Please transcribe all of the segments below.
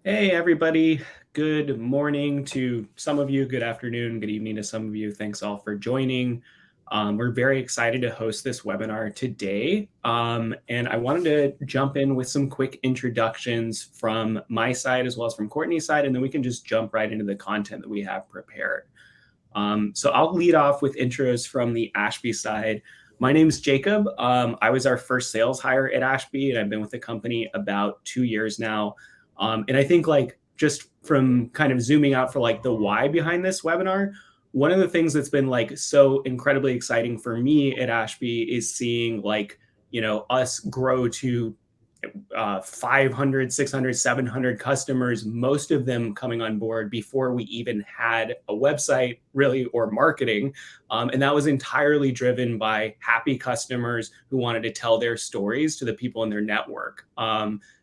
Hey, everybody. Good morning to some of you. Good afternoon. Good evening to some of you. Thanks all for joining. We're very excited to host this webinar today. And I wanted to jump in with some quick introductions from my side as well as from Courtney's side, and then we can just jump right into the content that we have prepared. So I'll lead off with intros from the Ashby side. My name is Jacob. I was our first sales hire at Ashby, and I've been with the company about 2 years now. And I think just from kind of zooming out for the why behind this webinar, one of the things that's been so incredibly exciting for me at Ashby is seeing us grow to 500, 600, 700 customers, most of them coming on board before we even had a website really or marketing. And that was entirely driven by happy customers who wanted to tell their stories to the people in their network.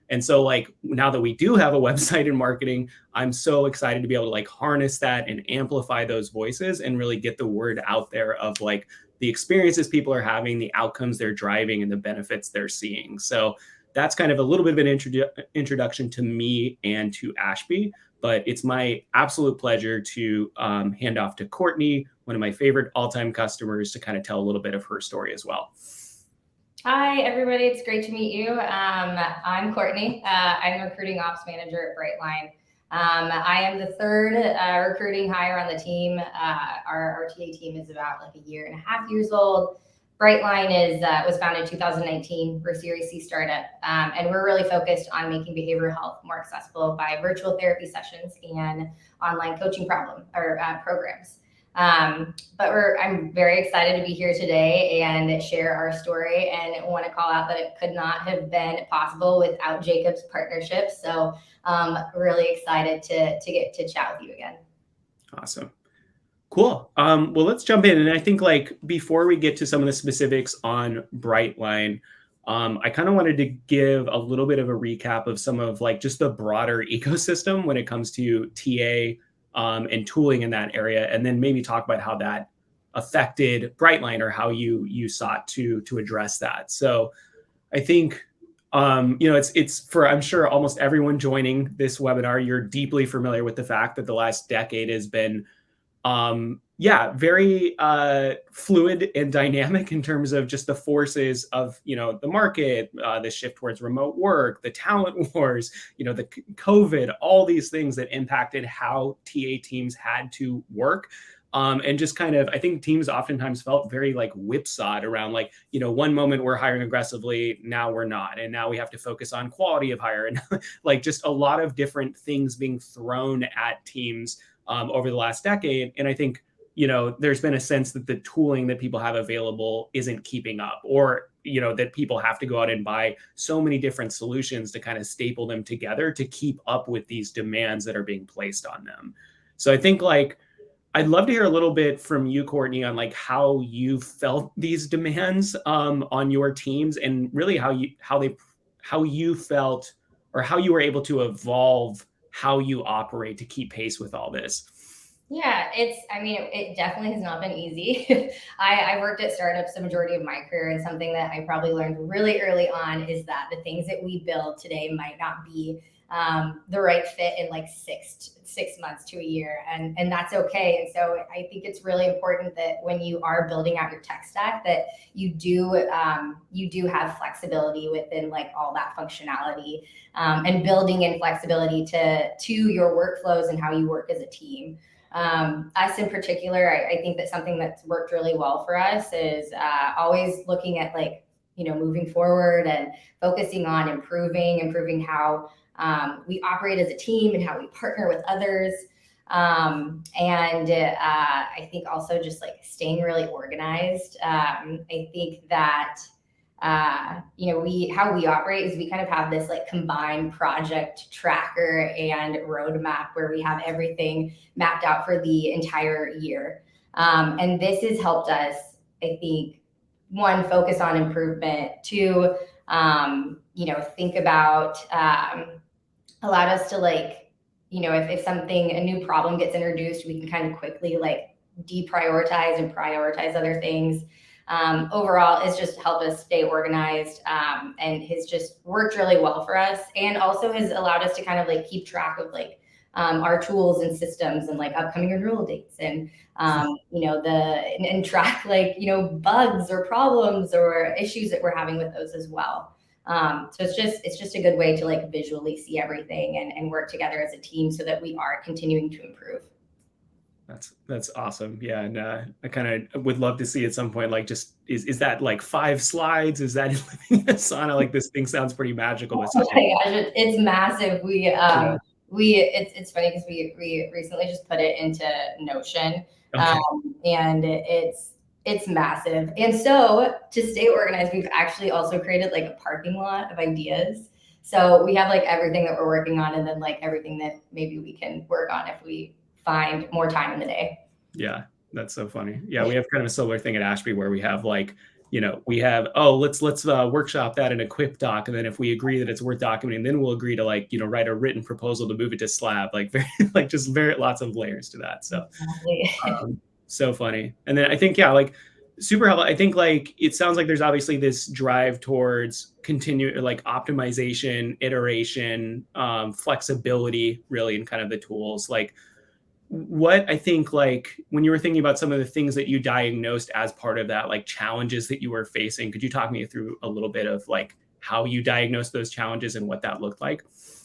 And so now that we do have a website and marketing, I'm so excited to be able to harness that and amplify those voices and really get the word out there of the experiences people are having, the outcomes they're driving, and the benefits they're seeing. So that's kind of a little bit of an introduction to me and to Ashby, but it's my absolute pleasure to hand off to Courtney, one of my favorite all-time customers, to kind of tell a little bit of her story as well. Hi, everybody. It's great to meet you. I'm Courtney. I'm the recruiting ops manager at Brightline. I am the third recruiting hire on the team. Our RTA team is about a year and a half years old. Brightline was founded in 2019. We're a Series C startup, and we're really focused on making behavioral health more accessible by virtual therapy sessions and online coaching programs. I'm very excited to be here today and share our story, and want to call out that it could not have been possible without Jacob's partnership. So really excited to get to chat with you again. Awesome. Cool. Well, let's jump in. And I think before we get to some of the specifics on Brightline, I kind of wanted to give a little bit of a recap of some of just the broader ecosystem when it comes to TA and tooling in that area, and then maybe talk about how that affected Brightline or how you sought to address that. So I think it's for, I'm sure, almost everyone joining this webinar, you're deeply familiar with the fact that the last decade has been very fluid and dynamic in terms of just the forces of, the market, the shift towards remote work, the talent wars, the COVID, all these things that impacted how TA teams had to work. And just kind of, I think teams oftentimes felt very whipsawed around one moment we're hiring aggressively, now we're not. And now we have to focus on quality of hire and just a lot of different things being thrown at teams over the last decade. And I think, there's been a sense that the tooling that people have available isn't keeping up, or, that people have to go out and buy so many different solutions to kind of staple them together to keep up with these demands that are being placed on them. So I think I'd love to hear a little bit from you, Courtney, on how you felt these demands on your teams, and really how you felt, or how you were able to evolve how you operate to keep pace with all this. Yeah, it definitely has not been easy. I worked at startups the majority of my career, and something that I probably learned really early on is that the things that we build today might not be the right fit in 6 months to a year, and that's okay. And so I think it's really important that when you are building out your tech stack, that you do have flexibility within all that functionality, and building in flexibility to your workflows and how you work as a team. Us in particular, I think that something that's worked really well for us is always looking at moving forward and focusing on improving how we operate as a team and how we partner with others. I think also just staying really organized. I think that how we operate is we kind of have this combined project tracker and roadmap where we have everything mapped out for the entire year. And this has helped us, I think, one, focus on improvement, two, think about, allowed us to if a new problem gets introduced, we can kind of quickly deprioritize and prioritize other things. overall has just helped us stay organized, and has just worked really well for us, and also has allowed us to kind of like keep track of like our tools and systems and like upcoming renewal dates, and and track like bugs or problems or issues that we're having with those as well. So it's just a good way to like visually see everything and work together as a team so that we are continuing to improve. That's awesome. Yeah, and I kind of would love to see at some point, like, just is that like 5 slides? Is that living in a sauna? Like, this thing sounds pretty magical. Oh my gosh, it's massive. It's funny because we recently just put it into Notion, Okay. and it's massive. And so to stay organized, we've actually also created like a parking lot of ideas. So we have like everything that we're working on, and then like everything that maybe we can work on if we find more time in the day. Yeah, that's so funny. Yeah, we have kind of a similar thing at Ashby where we have like, we have, oh, let's workshop that in a quick doc, and then if we agree that it's worth documenting, then we'll agree to like write a written proposal to move it to slab. Like very like just very lots of layers to that. So so funny. And then I think like super helpful. I think like it sounds like there's obviously this drive towards continue like optimization, iteration, flexibility, really, in kind of the tools. Like, what I think, like, when you were thinking about some of the things that you diagnosed as part of that, like challenges that you were facing, could you talk me through a little bit of like how you diagnosed those challenges and what that looked like?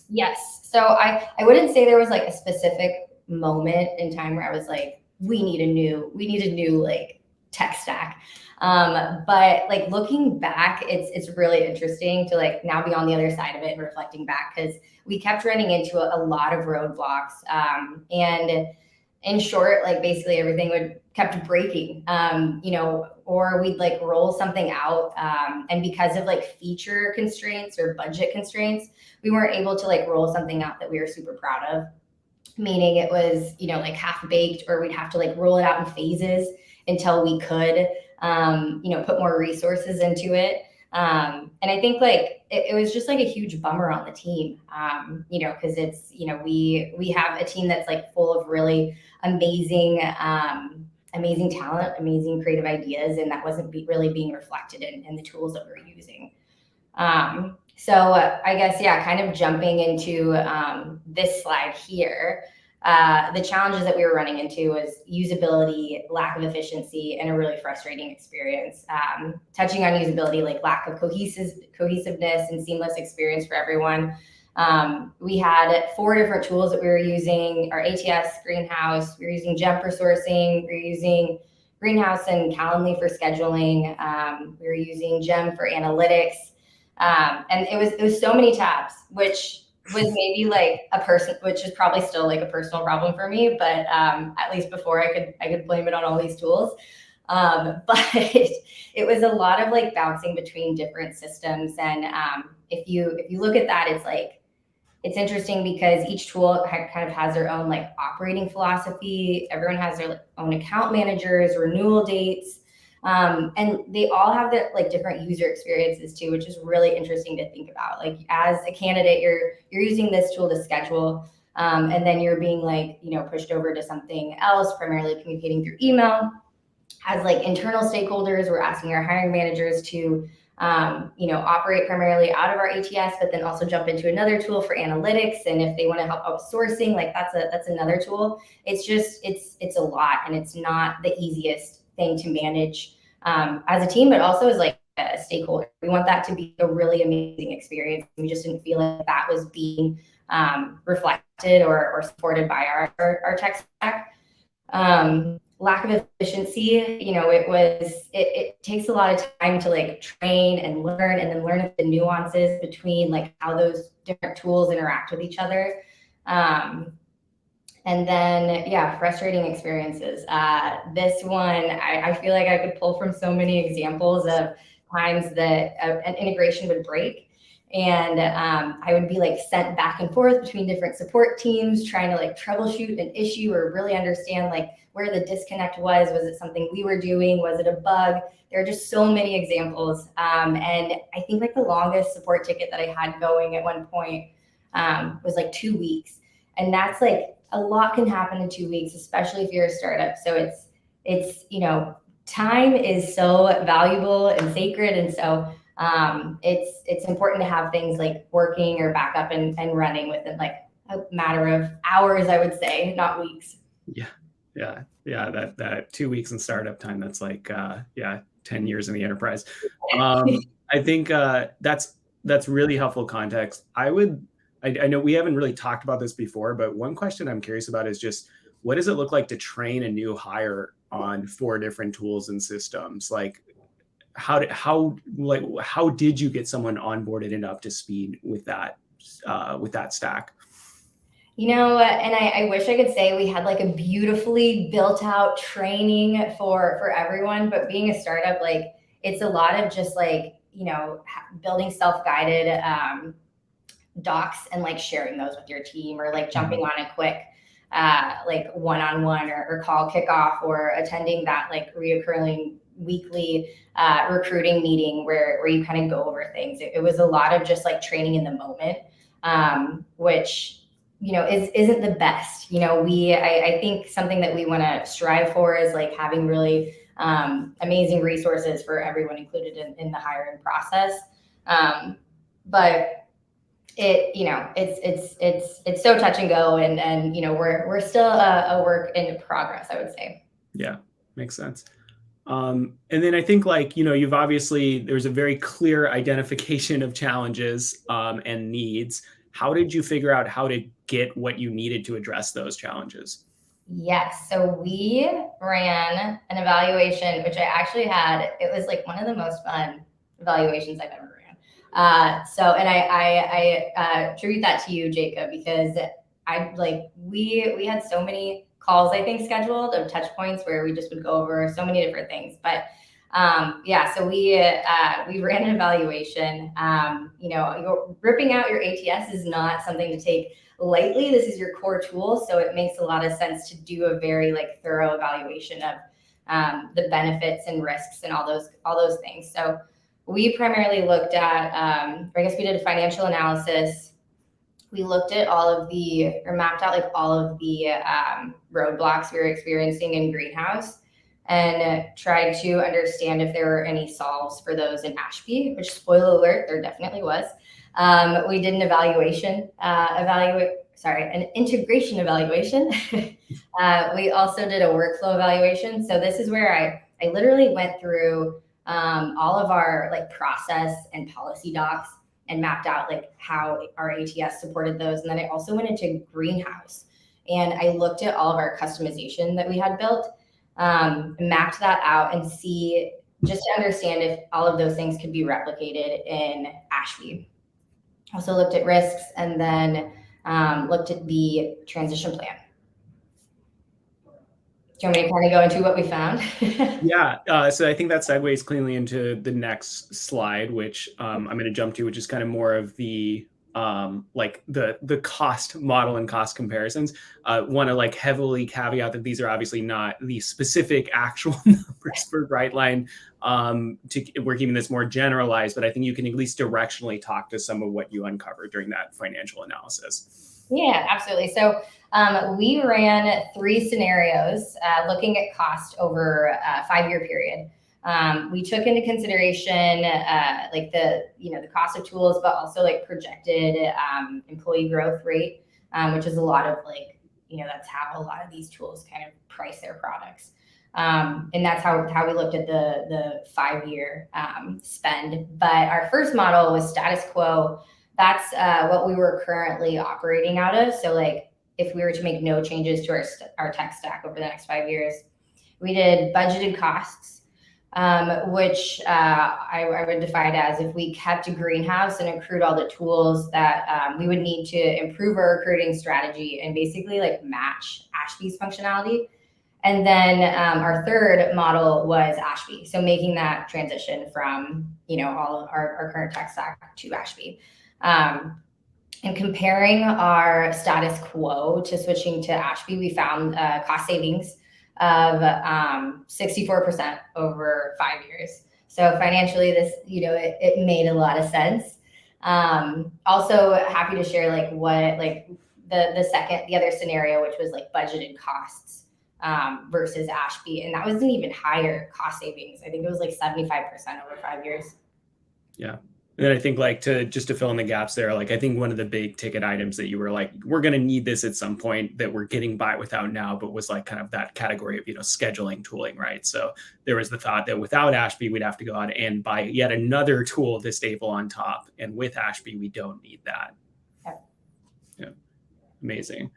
Yes. So I wouldn't say there was like a specific moment in time where I was like, we need a new like tech stack. But like looking back, it's really interesting to like now be on the other side of it and reflecting back, because we kept running into a lot of roadblocks. And in short, like basically everything kept breaking, or we'd like roll something out. And because of like feature constraints or budget constraints, we weren't able to like roll something out that we were super proud of, meaning it was, like half baked, or we'd have to like roll it out in phases until we could, put more resources into it. And I think like it was just like a huge bummer on the team, because it's, we have a team that's like full of really amazing, amazing talent, amazing creative ideas, and that wasn't really being reflected in the tools that we're using. So I guess, yeah, kind of jumping into this slide here, the challenges that we were running into was usability, lack of efficiency, and a really frustrating experience. Touching on usability, like lack of cohesiveness and seamless experience for everyone. We had 4 different tools that we were using: our ATS, Greenhouse, we were using Gem for sourcing, we were using Greenhouse and Calendly for scheduling, we were using Gem for analytics. And it was so many tabs, which was maybe like which is probably still like a personal problem for me, but at least before I could blame it on all these tools. But it was a lot of like bouncing between different systems. And if you look at that, it's interesting because each tool kind of has their own like operating philosophy. Everyone has their own account managers, renewal dates. And they all have their like different user experiences too, which is really interesting to think about. Like as a candidate, you're using this tool to schedule, and then you're being like, pushed over to something else, primarily communicating through email. As like internal stakeholders, we're asking our hiring managers to, operate primarily out of our ATS, but then also jump into another tool for analytics. And if they want to help outsourcing, like that's another tool. It's just, it's a lot, and it's not the easiest thing to manage as a team, but also as like a stakeholder. We want that to be a really amazing experience. We just didn't feel like that was being reflected or supported by our tech stack. Lack of efficiency, it takes a lot of time to like train and then learn the nuances between like how those different tools interact with each other. And then, yeah, frustrating experiences. This one, I feel like I could pull from so many examples of times that an integration would break. And I would be like sent back and forth between different support teams, trying to like troubleshoot an issue or really understand like where the disconnect was. Was it something we were doing? Was it a bug? There are just so many examples. And I think like the longest support ticket that I had going at one point was like 2 weeks. And that's like, a lot can happen in 2 weeks, especially if you're a startup. So it's time is so valuable and sacred. And so it's important to have things like working or back up and running within like a matter of hours, I would say, not weeks. Yeah. That 2 weeks in startup time, that's like 10 years in the enterprise. I think that's really helpful context. I know we haven't really talked about this before, but one question I'm curious about is just, what does it look like to train a new hire on 4 different tools and systems? Like how did you get someone onboarded and up to speed with that stack? You know, and I wish I could say we had like a beautifully built out training for everyone, but being a startup, like it's a lot of just like, you know, building self-guided docs and like sharing those with your team, or like jumping on a quick like one-on-one or call kickoff, or attending that like reoccurring weekly recruiting meeting where you kind of go over things. It was a lot of just like training in the moment, which, you know, isn't the best. You know, I think something that we want to strive for is like having really amazing resources for everyone included in the hiring process. But it, you know, it's so touch and go, and you know, we're still a work in progress, I would say. Yeah, makes sense. And then I think, like, you know, there's a very clear identification of challenges and needs. How did you figure out how to get what you needed to address those challenges? Yes. So we ran an evaluation, which I actually had. It was like one of the most fun evaluations I've ever ran. And I attribute that to you, Jacob, because we had so many calls, I think, scheduled of touch points where we just would go over so many different things. But so we ran an evaluation. You know, ripping out your ATS is not something to take lightly. This is your core tool, so it makes a lot of sense to do a very like thorough evaluation of the benefits and risks and all those things. So we primarily looked at, or I guess we did a financial analysis. We looked at mapped out like all of the roadblocks we were experiencing in Greenhouse, and tried to understand if there were any solves for those in Ashby, which, spoiler alert, there definitely was. We did an an integration evaluation. We also did a workflow evaluation. So this is where I literally went through all of our like process and policy docs and mapped out like how our ATS supported those. And then I also went into Greenhouse and I looked at all of our customization that we had built, mapped that out, and just to understand if all of those things could be replicated in Ashby. Also looked at risks, and then looked at the transition plan. Do you want me to kind of go into what we found? Yeah, so I think that segues cleanly into the next slide, which I'm going to jump to, which is kind of more of the like the cost model and cost comparisons. Want to like heavily caveat that these are obviously not the specific actual numbers for Brightline. We're keeping this more generalized, but I think you can at least directionally talk to some of what you uncovered during that financial analysis. Yeah, absolutely. So we ran 3 scenarios looking at cost over a 5-year period. We took into consideration like the cost of tools, but also like projected employee growth rate, which is a lot of like, that's how a lot of these tools kind of price their products. And that's how we looked at the 5-year spend. But our first model was status quo. That's what we were currently operating out of. So like if we were to make no changes to our tech stack over the next 5 years, we did budgeted costs, which I would define as if we kept a Greenhouse and accrued all the tools that we would need to improve our recruiting strategy and basically like match Ashby's functionality. And then our third model was Ashby. So making that transition from, all of our current tech stack to Ashby. And comparing our status quo to switching to Ashby, we found cost savings of 64% over 5 years. So financially, this, it made a lot of sense. Also happy to share like what, like the other scenario, which was like budgeted costs. versus Ashby. And that was an even higher cost savings. I think it was like 75% over 5 years. Yeah. And then I think like to fill in the gaps there, like I think one of the big ticket items that you were like, we're going to need this at some point that we're getting by without now, but was like kind of that category of, scheduling tooling, right? So there was the thought that without Ashby, we'd have to go out and buy yet another tool to staple on top. And with Ashby, we don't need that. Yeah. Amazing.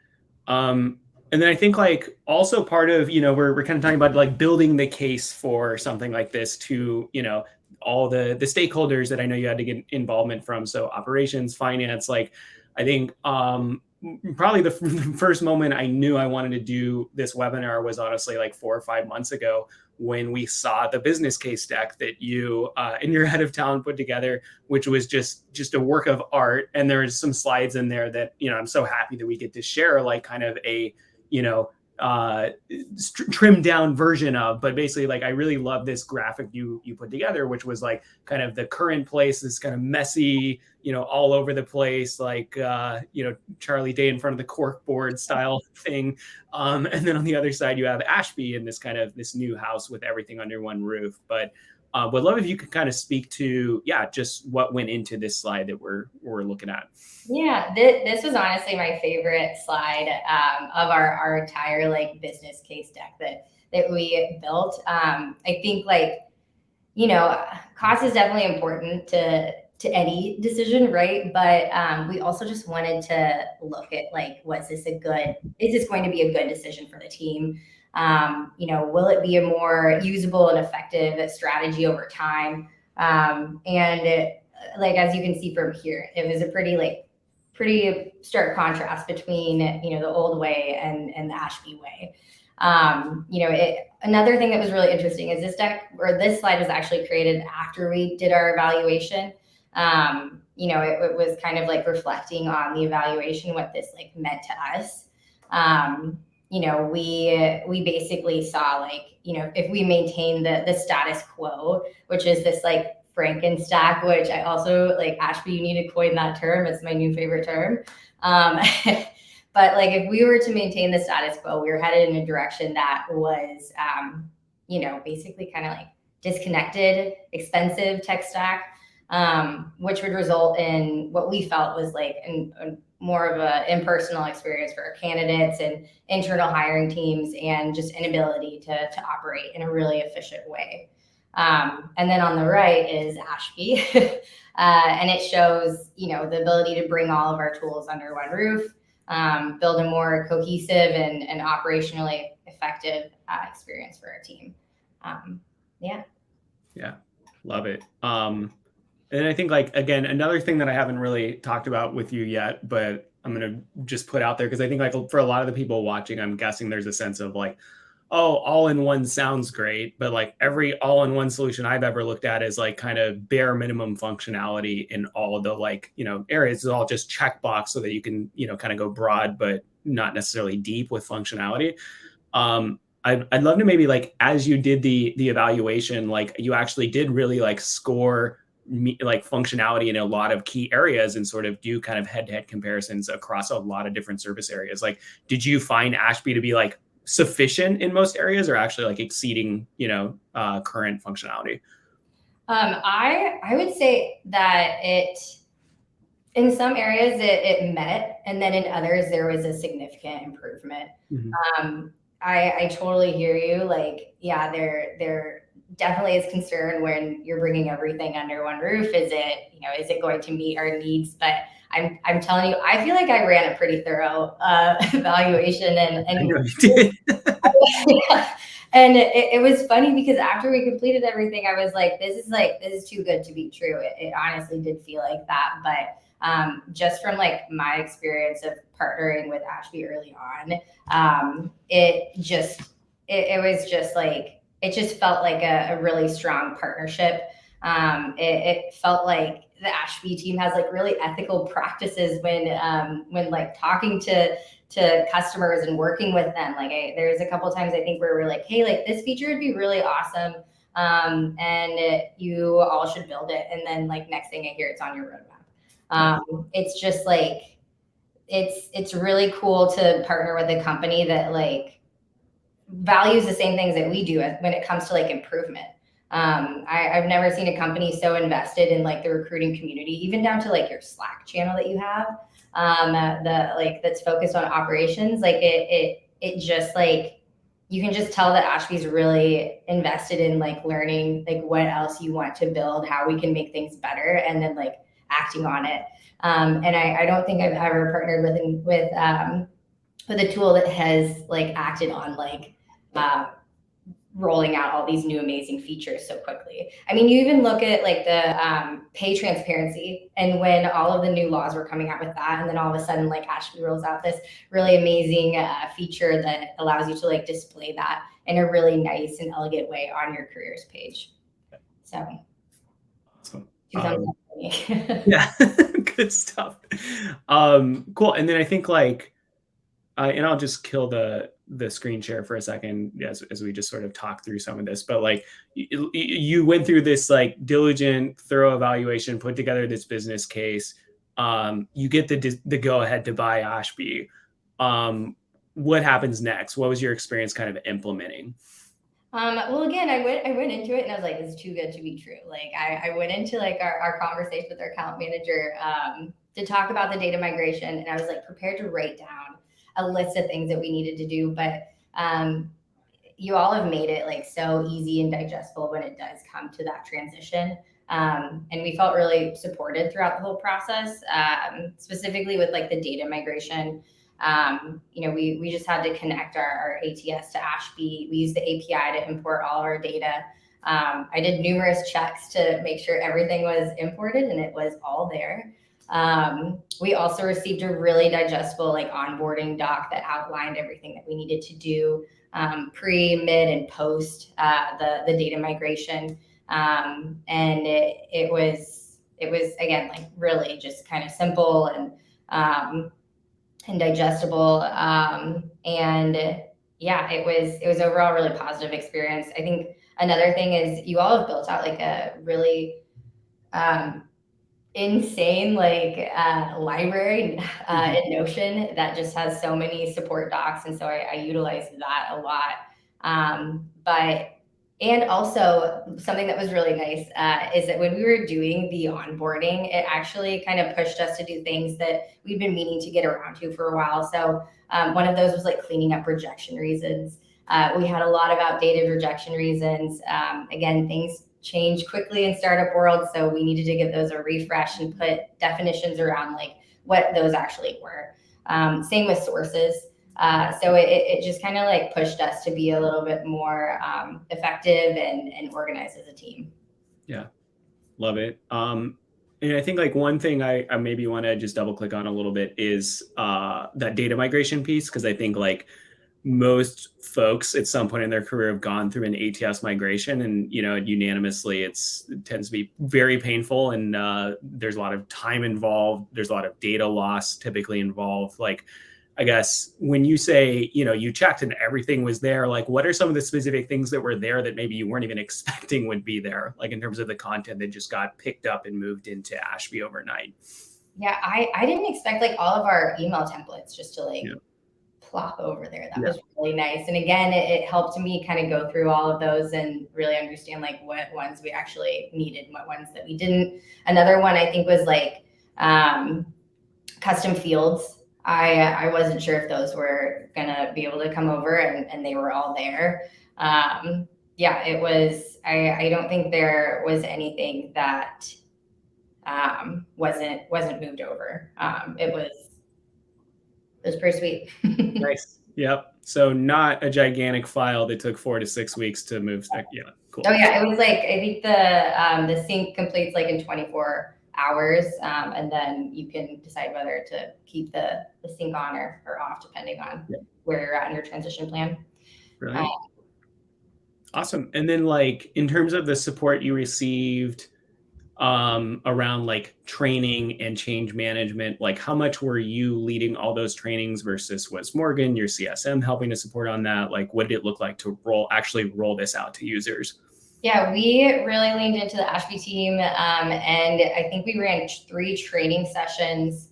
And then I think like also part of, we're kind of talking about like building the case for something like this to, all the stakeholders that I know you had to get involvement from. So operations, finance, like I think probably the first moment I knew I wanted to do this webinar was honestly like 4 or 5 months ago when we saw the business case deck that you and your head of talent put together, which was just a work of art. And there's some slides in there that, I'm so happy that we get to share like kind of a, trimmed down version of, but basically like I really love this graphic you put together, which was like kind of the current place, this kind of messy, all over the place, like Charlie Day in front of the cork board style thing, and then on the other side you have Ashby in this new house with everything under one roof. But would love if you could kind of speak to just what went into this slide that we're looking at. Yeah, this was honestly my favorite slide of our entire like business case deck that we built. I think like, cost is definitely important to any decision, right? But we also just wanted to look at like, is this going to be a good decision for the team? Will it be a more usable and effective strategy over time? Like, as you can see from here, it was a pretty stark contrast between, the old way and the Ashby way. Another thing that was really interesting is this slide was actually created after we did our evaluation. It was kind of like reflecting on the evaluation, what this like meant to us. We basically saw like, if we maintain the status quo, which is this like Frankenstack, which I also like, Ashby, you need to coin that term. It's my new favorite term. But like, if we were to maintain the status quo, we were headed in a direction that was, basically kind of like disconnected, expensive tech stack, which would result in what we felt was like more of an impersonal experience for our candidates and internal hiring teams, and just inability to operate in a really efficient way. And then on the right is Ashby, and it shows, the ability to bring all of our tools under one roof, build a more cohesive and operationally effective experience for our team. Yeah, love it. And I think like, again, another thing that I haven't really talked about with you yet, but I'm going to just put out there, because I think like for a lot of the people watching, I'm guessing there's a sense of like, oh, all-in-one sounds great, but like every all-in-one solution I've ever looked at is like kind of bare minimum functionality in all of the like, areas. It's all just checkbox so that you can, kind of go broad, but not necessarily deep with functionality. I'd love to maybe like, as you did the evaluation, like you actually did really like score like functionality in a lot of key areas and sort of do kind of head-to-head comparisons across a lot of different service areas. Like, did you find Ashby to be like sufficient in most areas, or actually like exceeding, current functionality? I would say that in some areas it met, and then in others there was a significant improvement. Mm-hmm. I totally hear you. Like, yeah, there definitely is concern when you're bringing everything under one roof. Is it going to meet our needs? But I'm telling you, I feel like I ran a pretty thorough evaluation, and I know you did. Yeah. And it was funny because after we completed everything, I was like, this is too good to be true. It honestly did feel like that. But just from like my experience of partnering with Ashby early on, it just felt like a really strong partnership. It felt like the Ashby team has like really ethical practices when like talking to customers and working with them. Like there's a couple times I think where we're like, hey, like this feature would be really awesome, and you all should build it. And then like next thing I hear, it's on your roadmap. It's just like it's really cool to partner with a company that like values the same things that we do when it comes to like improvement. I've never seen a company so invested in like the recruiting community, even down to like your Slack channel that you have, that's focused on operations. Like it just like, you can just tell that Ashby's really invested in like learning like what else you want to build, how we can make things better, and then like acting on it. And I don't think I've ever partnered with a tool that has like acted on like rolling out all these new amazing features so quickly. I mean, you even look at like the pay transparency, and when all of the new laws were coming out with that, and then all of a sudden like Ashby rolls out this really amazing feature that allows you to like display that in a really nice and elegant way on your careers page. So Awesome. yeah. Good stuff. Cool. And then I think like, and I'll just kill the screen share for a second as we just sort of talk through some of this, but like you went through this like diligent, thorough evaluation, put together this business case. You get the go ahead to buy Ashby. What happens next? What was your experience kind of implementing? Well, again, I went into it and I was like, this is too good to be true. Like I went into like our conversation with our account manager to talk about the data migration, and I was like prepared to write down a list of things that we needed to do, but you all have made it like so easy and digestible when it does come to that transition. And we felt really supported throughout the whole process, specifically with like the data migration. We just had to connect our ATS to Ashby. We used the API to import all of our data. I did numerous checks to make sure everything was imported and it was all there. We also received a really digestible like onboarding doc that outlined everything that we needed to do pre, mid, and post the data migration. And it was again like really just kind of simple and digestible. And yeah, it was overall really positive experience. I think another thing is you all have built out like a really insane like library in Notion that just has so many support docs, and so I utilize that a lot. And also something that was really nice is that when we were doing the onboarding, it actually kind of pushed us to do things that we've been meaning to get around to for a while. So one of those was like cleaning up rejection reasons. We had a lot of outdated rejection reasons. Again, things change quickly in startup world, so we needed to give those a refresh and put definitions around like what those actually were. Same with sources. So it just kind of like pushed us to be a little bit more effective and organized as a team. Yeah, love it. And I think like one thing I maybe want to just double click on a little bit is that data migration piece, because I think like most folks at some point in their career have gone through an ATS migration, and unanimously it tends to be very painful, and there's a lot of time involved. There's a lot of data loss typically involved. Like, I guess when you say, you checked and everything was there, like what are some of the specific things that were there that maybe you weren't even expecting would be there, like in terms of the content that just got picked up and moved into Ashby overnight? Yeah, I didn't expect like all of our email templates just to like plop over there. That was really nice. And again, it helped me kind of go through all of those and really understand like what ones we actually needed and what ones that we didn't. Another one I think was like custom fields. I wasn't sure if those were gonna be able to come over, and they were all there. It was, I don't think there was anything that wasn't moved over. It was pretty sweet. Nice. Yep. So not a gigantic file that took 4 to 6 weeks to move. Yeah. Cool. Oh yeah. It was like, I think the sync completes like in 24 hours. And then you can decide whether to keep the sync on or off, depending on where you're at in your transition plan. Right. Awesome. And then like, in terms of the support you received around like training and change management, like how much were you leading all those trainings versus was Morgan, your CSM, helping to support on that? Like, what did it look like to actually roll this out to users? Yeah, we really leaned into the Ashby team, and I think we ran 3 training sessions,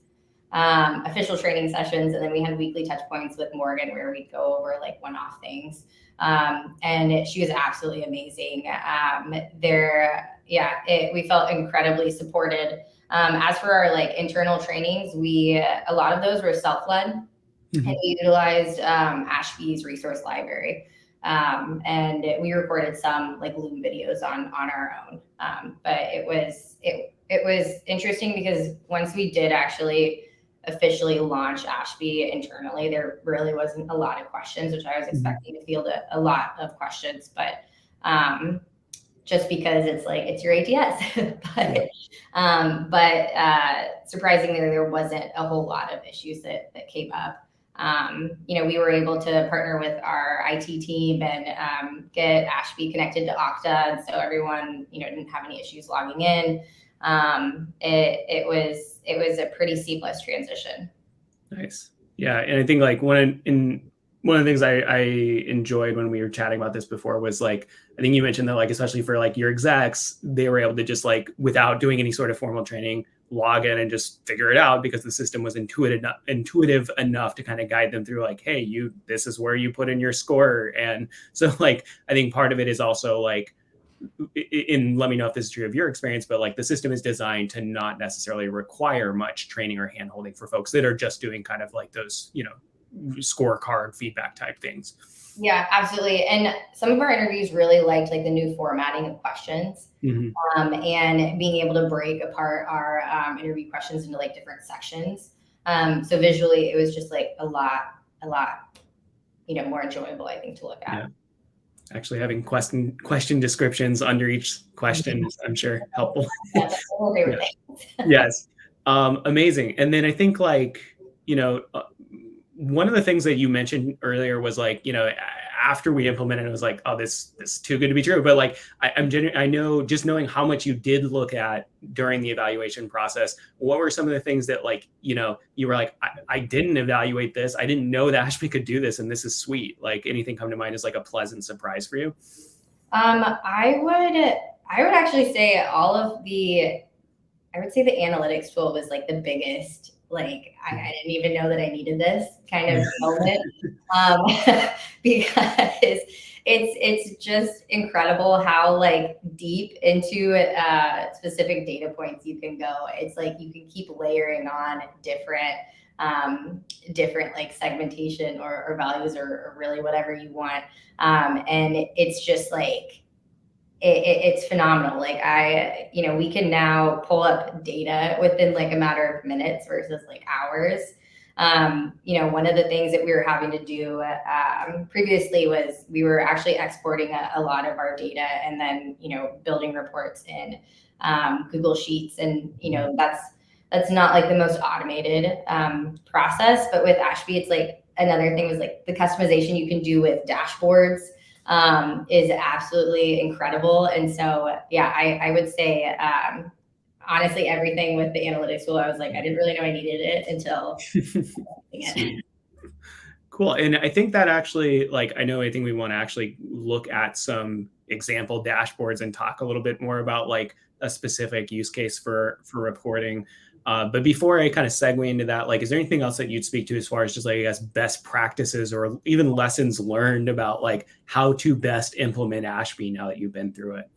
official training sessions, and then we had weekly touch points with Morgan where we'd go over like one-off things. And she was absolutely amazing. We felt incredibly supported. As for our like internal trainings, a lot of those were self-led, and we utilized Ashby's resource library. And we recorded some like Loom videos on our own. But it was interesting because once we did actually officially launch Ashby internally, there really wasn't a lot of questions, which I was expecting to field a lot of questions, but just because it's your ATS. But surprisingly, there wasn't a whole lot of issues that came up. We were able to partner with our IT team and get Ashby connected to Okta, and so everyone didn't have any issues logging in. It was a pretty seamless transition. Nice. Yeah, and I think like one of the things I enjoyed when we were chatting about this before was like, I think you mentioned that like, especially for like your execs, they were able to just like, without doing any sort of formal training, log in and just figure it out because the system was intuitive enough to kind of guide them through like, hey, this is where you put in your score. And so like, I think part of it is also like, let me know if this is true of your experience, but like the system is designed to not necessarily require much training or handholding for folks that are just doing kind of like those, scorecard feedback type things. Yeah, absolutely. And some of our interviews really liked like the new formatting of questions, and being able to break apart our interview questions into like different sections. So visually, it was just like a lot, more enjoyable, I think, to look at. Yeah. Actually having question descriptions under each question is, I'm sure, helpful. Yeah, that's one of my favorite things. Yes. Amazing. And then I think like, one of the things that you mentioned earlier was like, after we implemented it, was like, oh, this is too good to be true. But like, I know just knowing how much you did look at during the evaluation process, what were some of the things that like, you were like, I didn't evaluate this. I didn't know that Ashby could do this. And this is sweet. Like anything come to mind as like a pleasant surprise for you? I would actually say I would say the analytics tool was like the biggest, like I didn't even know that I needed this kind of moment, because it's just incredible how like deep into specific data points you can go. It's like you can keep layering on different like segmentation or values or really whatever you want, and it's just like it's phenomenal. Like we can now pull up data within like a matter of minutes versus like hours. One of the things that we were having to do previously was we were actually exporting a lot of our data and then, building reports in Google Sheets. And, that's not like the most automated process. But with Ashby, it's like another thing was like the customization you can do with dashboards is absolutely incredible. And so, yeah, I would say, honestly, everything with the analytics tool, I was like, I didn't really know I needed it until. Cool. And I think that actually, like, I think we want to actually look at some example dashboards and talk a little bit more about like a specific use case for reporting. But before I kind of segue into that, like, is there anything else that you'd speak to as far as just like, I guess, best practices or even lessons learned about like how to best implement Ashby now that you've been through it?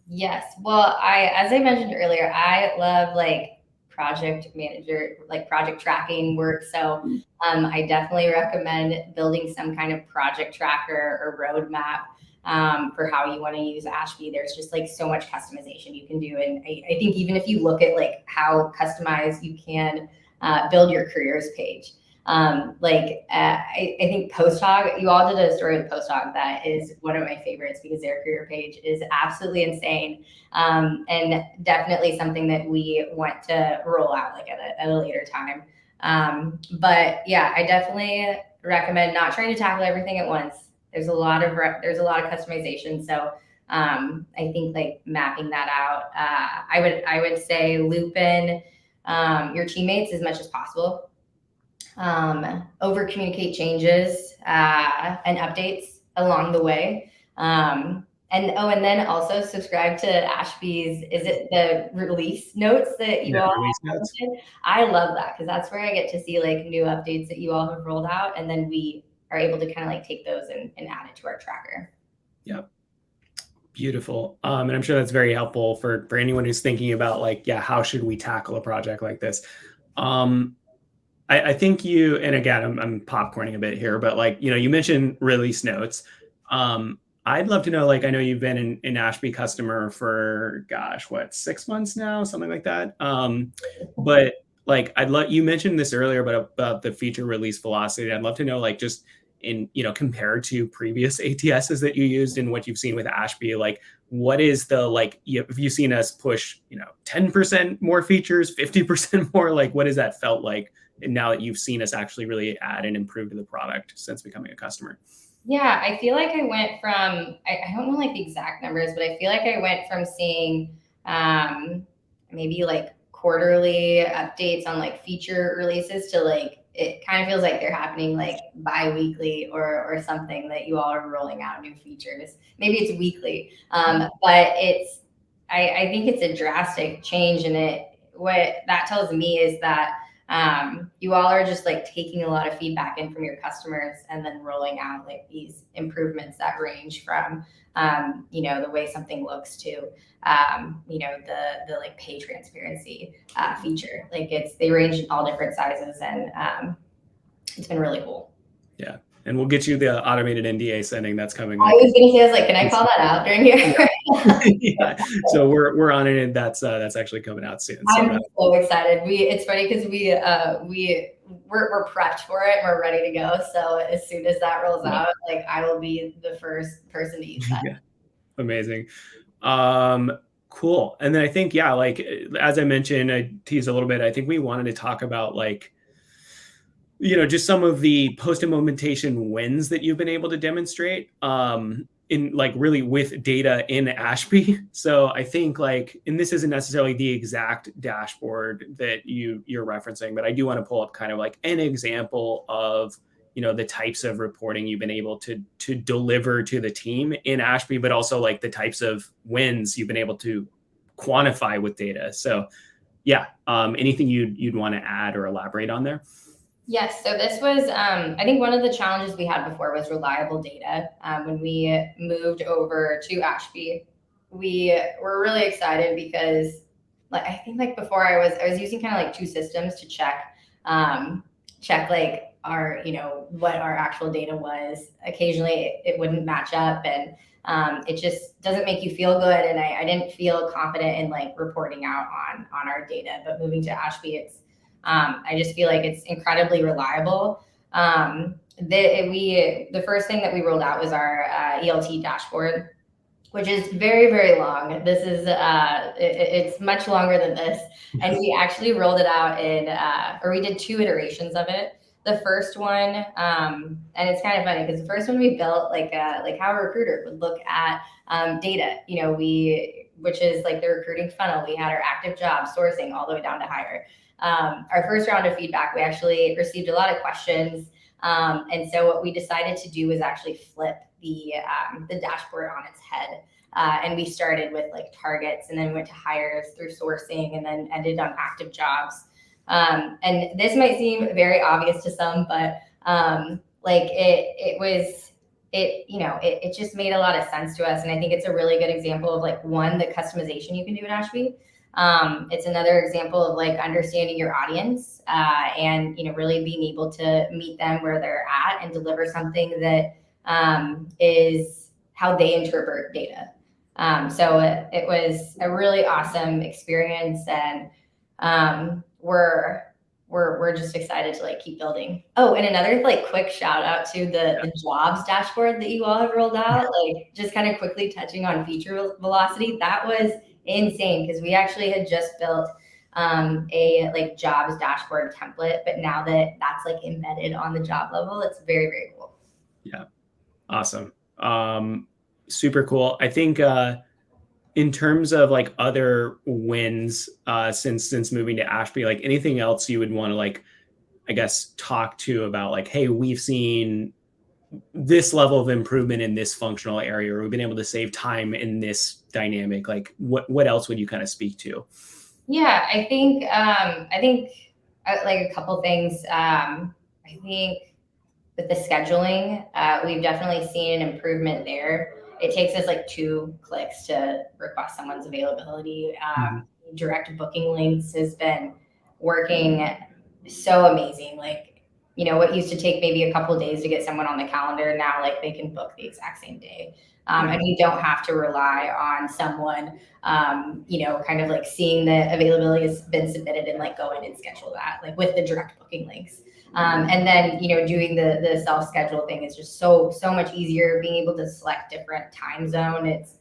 Yes. Well, as I mentioned earlier, I love like project manager, like project tracking work. So I definitely recommend building some kind of project tracker or roadmap for how you want to use Ashby. There's just like so much customization you can do. And I think even if you look at like how customized you can build your careers page. I think Posthog, you all did a story with Posthog that is one of my favorites because their career page is absolutely insane, and definitely something that we want to roll out like at a later time. But yeah, I definitely recommend not trying to tackle everything at once. There's a lot of customization. So I think like mapping that out, I would say loop in your teammates as much as possible. Over communicate changes and updates along the way. And then also subscribe to Ashby's, is it the release notes that you all have? I love that because that's where I get to see like new updates that you all have rolled out. And then we are able to kind of like take those and add it to our tracker. Yeah. Beautiful. And I'm sure that's very helpful for anyone who's thinking about like, yeah, how should we tackle a project like this? I think you, and again, I'm popcorning a bit here, but like, you know, you mentioned release notes. I'd love to know, like, I know you've been an Ashby customer for, gosh, what, 6 months now, something like that. But like, you mentioned this earlier, but about the feature release velocity. I'd love to know, like, just in, you know, compared to previous ATSs that you used and what you've seen with Ashby, like, what is the, like, have you seen us push, you know, 10% more features, 50% more? Like, what has that felt like now that you've seen us actually really add and improve to the product since becoming a customer? Yeah, I feel like I went from, I don't know like the exact numbers, but I feel like I went from seeing maybe like quarterly updates on like feature releases to like, it kind of feels like they're happening like bi-weekly or something, that you all are rolling out new features. Maybe it's weekly, but I think it's a drastic change. And what that tells me is that you all are just like taking a lot of feedback in from your customers and then rolling out like these improvements that range from, you know, the way something looks to, you know, the like pay transparency feature. Like they range in all different sizes, and it's been really cool. Yeah. And we'll get you the automated NDA sending that's coming. I was going to say, I was like, can I call that out during here? Yeah. So we're on it, and that's actually coming out soon. I'm so excited. It's funny because we're prepped for it. We're ready to go. So as soon as that rolls out, like I will be the first person to use that. Yeah. Amazing. Cool. And then I think, yeah, like, as I mentioned, I teased a little bit, I think we wanted to talk about like, you know, just some of the post-implementation wins that you've been able to demonstrate in like really with data in Ashby. So I think like, and this isn't necessarily the exact dashboard that you're referencing, but I do want to pull up kind of like an example of, you know, the types of reporting you've been able to deliver to the team in Ashby, but also like the types of wins you've been able to quantify with data. So yeah, anything you'd want to add or elaborate on there? Yes. So this was, I think one of the challenges we had before was reliable data. When we moved over to Ashby, we were really excited because like, I think like before I was using kind of like two systems to check like our, you know, what our actual data was. Occasionally it wouldn't match up, and it just doesn't make you feel good. And I didn't feel confident in like reporting out on our data, but moving to Ashby, I just feel like it's incredibly reliable. The first thing that we rolled out was our ELT dashboard, which is very, very long. This is it's much longer than this, and we actually rolled it out or we did 2 iterations of it. The first one, and it's kind of funny because the first one we built like how a recruiter would look at data, you know, which is like the recruiting funnel. We had our active job sourcing all the way down to hire. Our first round of feedback, we actually received a lot of questions. And so what we decided to do was actually flip the dashboard on its head. And we started with like targets, and then went to hires through sourcing, and then ended on active jobs. And this might seem very obvious to some, but like it just made a lot of sense to us. And I think it's a really good example of like, one, the customization you can do in Ashby. It's another example of like understanding your audience and, you know, really being able to meet them where they're at and deliver something that is how they interpret data. So it was a really awesome experience, and we're just excited to like keep building. Oh, and another like quick shout out to the jobs dashboard that you all have rolled out. Like just kind of quickly touching on feature velocity, that was insane because we actually had just built a like jobs dashboard template, but now that that's like embedded on the job level, it's very, very cool. Yeah, awesome. Super cool. I think in terms of like other wins since moving to Ashby, like anything else you would want to like, I guess, talk to about like, hey, we've seen this level of improvement in this functional area, or we've been able to save time in this dynamic. Like what else would you kind of speak to? Yeah, I think like a couple things. I think with the scheduling, we've definitely seen an improvement there. It takes us like 2 clicks to request someone's availability. Direct booking links has been working so amazing. Like, what used to take maybe a couple of days to get someone on the calendar, now like they can book the exact same day. And you don't have to rely on someone, kind of like seeing the availability has been submitted and like go in and schedule that, like with the direct booking links. And then, doing the self-schedule thing is just so much easier. Being able to select different time zone, it's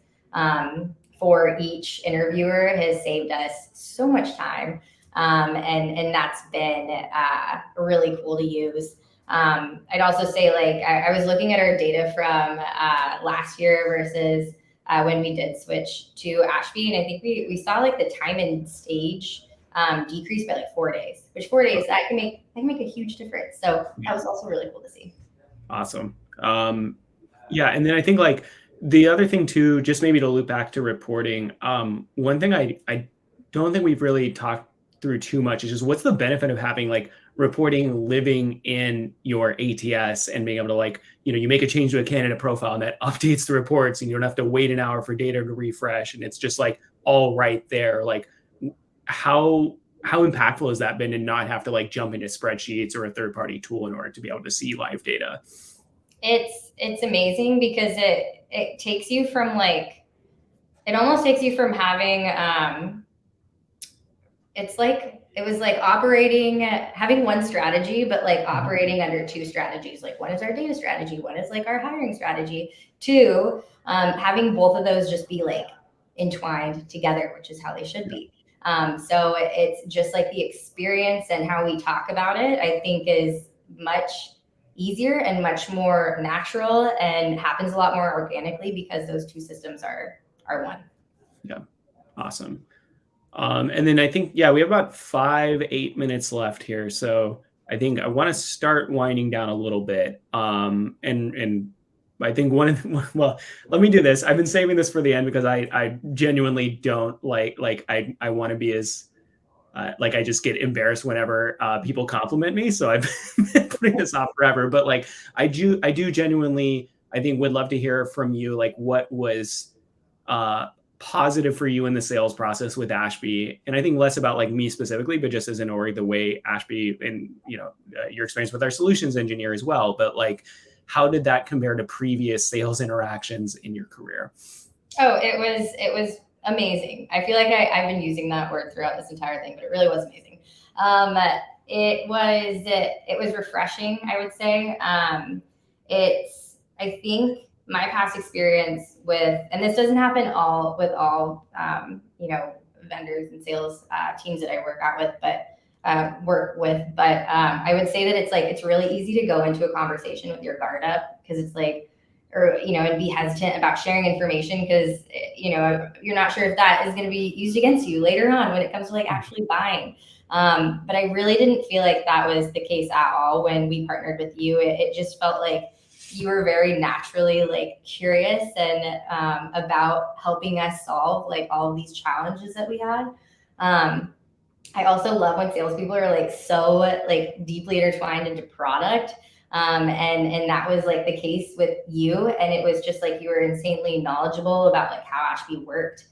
for each interviewer has saved us so much time. And that's been really cool to use. I'd also say, like, I was looking at our data from last year versus when we did switch to Ashby, and I think we saw like the time and stage decrease by like 4 days, which 4 days that can make a huge difference. So that was also really cool to see. Awesome. Yeah, and then I think like the other thing too, just maybe to loop back to reporting, one thing I don't think we've really talked through too much is just what's the benefit of having like reporting living in your ATS and being able to like, you make a change to a candidate profile and that updates the reports and you don't have to wait an hour for data to refresh and it's just like all right there. Like how impactful has that been to not have to like jump into spreadsheets or a third-party tool in order to be able to see live data? It's amazing because it takes you from like, it almost takes you from having it's like it was like having one strategy, but like operating under 2 strategies. Like one is our data strategy, one is like our hiring strategy. 2, having both of those just be like entwined together, which is how they should be. So it's just like the experience and how we talk about it, I think is much easier and much more natural and happens a lot more organically because those 2 systems are one. Yeah. Awesome. And then I think, yeah, we have about 5-8 minutes left here. So I think I want to start winding down a little bit. And I think well, let me do this. I've been saving this for the end because I genuinely don't like I want to be as like I just get embarrassed whenever people compliment me. So I've been putting this off forever, but like I do genuinely, I think would love to hear from you. Like what was positive for you in the sales process with Ashby? And I think less about like me specifically, but just as an org, the way Ashby and, your experience with our solutions engineer as well. But like, how did that compare to previous sales interactions in your career? Oh, it was amazing. I feel like I've been using that word throughout this entire thing, but it really was amazing. It was refreshing, I would say. I think my past experience with, and this doesn't happen with all vendors and sales teams that I work with, but I would say that it's really easy to go into a conversation with your guard up because it's like, and be hesitant about sharing information because, you're not sure if that is going to be used against you later on when it comes to like actually buying. But I really didn't feel like that was the case at all when we partnered with you. It just felt like you were very naturally like curious and about helping us solve like all of these challenges that we had. I also love when salespeople are like so like deeply intertwined into product. And that was like the case with you. And it was just like you were insanely knowledgeable about like how Ashby worked.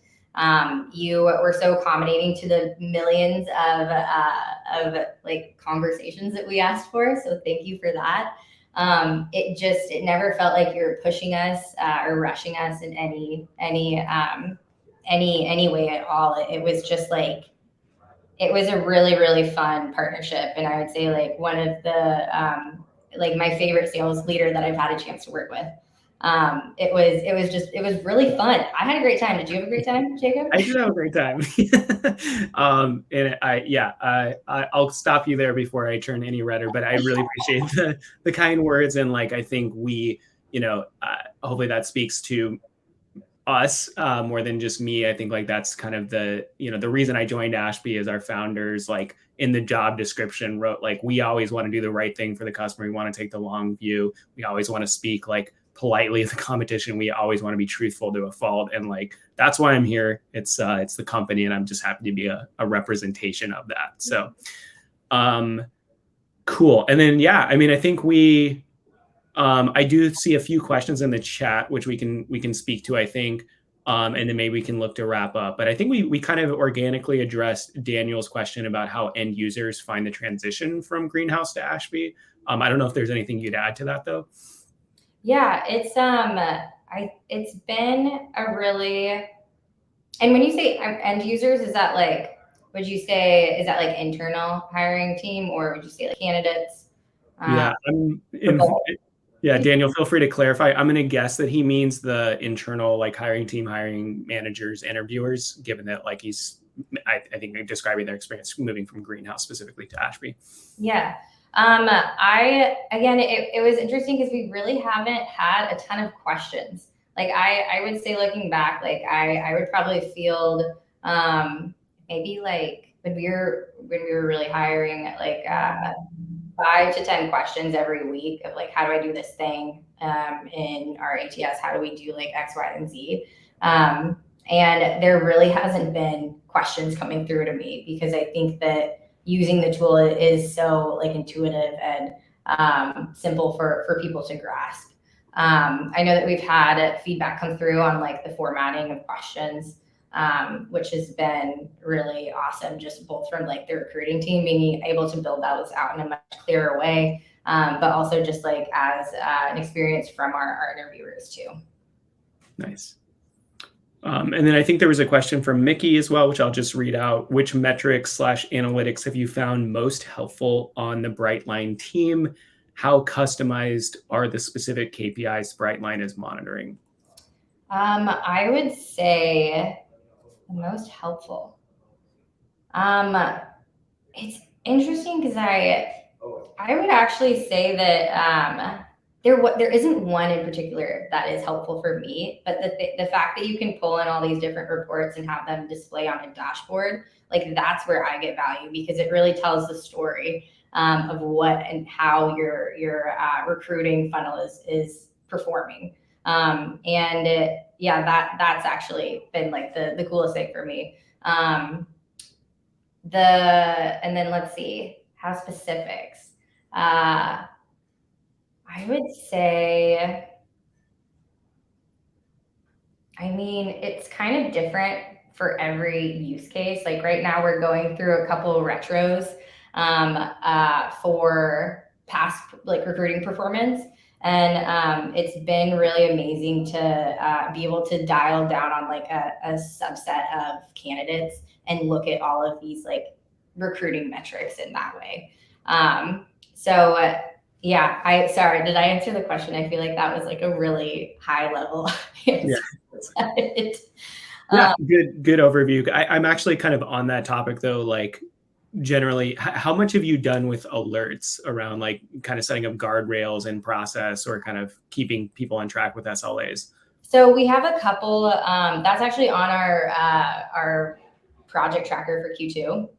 You were so accommodating to the millions of like conversations that we asked for. So thank you for that. It never felt like you were pushing us or rushing us in any way at all. It was just like, it was a really, really fun partnership. And I would say like one of the, like my favorite sales leader that I've had a chance to work with. It was really fun. I had a great time. Did you have a great time, Jacob? I did have a great time. And I'll stop you there before I turn any redder, but I really appreciate the kind words. And like, I think we, hopefully that speaks to us more than just me. I think like that's kind of the reason I joined Ashby is our founders, like in the job description wrote, like, we always want to do the right thing for the customer. We want to take the long view. We always want to speak like politely of the competition. We always want to be truthful to a fault. And like, that's why I'm here. It's the company. And I'm just happy to be a representation of that. So, cool. And then, yeah, I mean, I think we I do see a few questions in the chat, which we can speak to, I think, and then maybe we can look to wrap up. But I think we kind of organically addressed Daniel's question about how end users find the transition from Greenhouse to Ashby. I don't know if there's anything you'd add to that, though. Yeah, it's been a really, and when you say end users, is that like, would you say, is that like internal hiring team, or would you say like candidates? Yeah, yeah, Daniel, feel free to clarify. I'm going to guess that he means the internal like hiring team, hiring managers, interviewers, given that like I think describing their experience moving from Greenhouse specifically to Ashby. Yeah. It was interesting because we really haven't had a ton of questions. Like I would say, looking back, like I would probably field maybe like when we were really hiring, like 5 to 10 questions every week of like, how do I do this thing in our ATS? How do we do like X, Y, and Z? And there really hasn't been questions coming through to me, because I think that using the tool is so like intuitive and simple for people to grasp. I know that we've had feedback come through on like the formatting of questions, which has been really awesome, just both from like the recruiting team being able to build those out in a much clearer way, but also just like as an experience from our interviewers too. Nice. And then I think there was a question from Mickey as well, which I'll just read out. Which metrics / analytics have you found most helpful on the Brightline team? How customized are the specific KPIs Brightline is monitoring? I would say the most helpful. It's interesting because I would actually say that there isn't one in particular that is helpful for me, but the fact that you can pull in all these different reports and have them display on a dashboard, like that's where I get value, because it really tells the story of what and how your recruiting funnel is performing. That's actually been like the coolest thing for me. And then let's see, how specifics. I would say, I mean, it's kind of different for every use case. Like right now we're going through a couple of retros for past like recruiting performance. And it's been really amazing to be able to dial down on like a subset of candidates and look at all of these like recruiting metrics in that way. Yeah, sorry, did I answer the question? I feel like that was like a really high level answer. Yeah, good overview. I'm actually kind of on that topic though, like generally, how much have you done with alerts around like kind of setting up guardrails and process, or kind of keeping people on track with SLAs? So we have a couple, that's actually on our project tracker for Q2.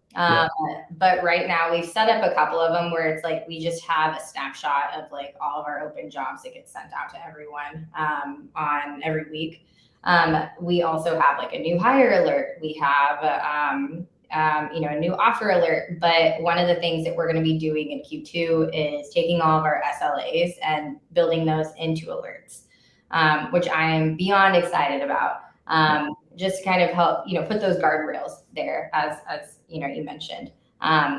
But right now we've set up a couple of them where it's like we just have a snapshot of like all of our open jobs that get sent out to everyone on every week. We also have like a new hire alert. We have a new offer alert. But one of the things that we're going to be doing in Q2 is taking all of our SLAs and building those into alerts, which I am beyond excited about. Just to kind of help, put those guardrails there as you mentioned.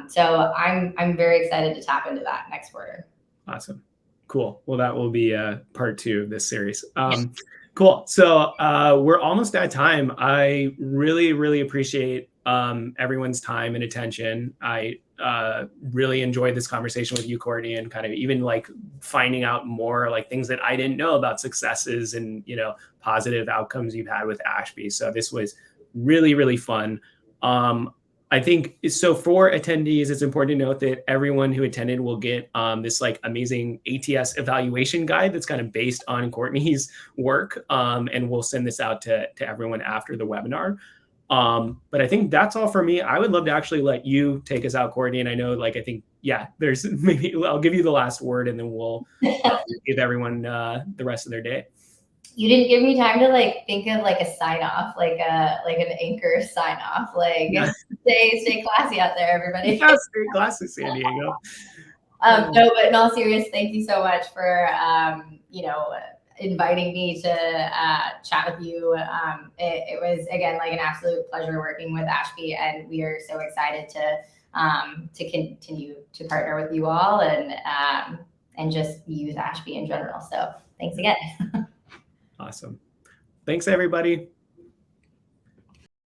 So I'm very excited to tap into that next quarter. Awesome. Cool. Well, that will be part 2 of this series. Cool. So we're almost at time. I really, really appreciate everyone's time and attention. I really enjoyed this conversation with you, Courtney, and kind of even like finding out more like things that I didn't know about successes and, positive outcomes you've had with Ashby. So this was really, really fun. I think so for attendees, it's important to note that everyone who attended will get this like amazing ATS evaluation guide that's kind of based on Courtney's work. And we'll send this out to everyone after the webinar. But I think that's all for me. I would love to actually let you take us out, Courtney. And I know, like, I think, there's maybe I'll give you the last word and then we'll give everyone the rest of their day. You didn't give me time to like think of like a sign off, like an anchor sign off, like stay classy out there, everybody. Yeah, stay classy, San Diego. No, but in all seriousness, thank you so much for, inviting me to chat with you. It was, again, like an absolute pleasure working with Ashby, and we are so excited to continue to partner with you all and just use Ashby in general. So thanks again. Awesome. Thanks, everybody.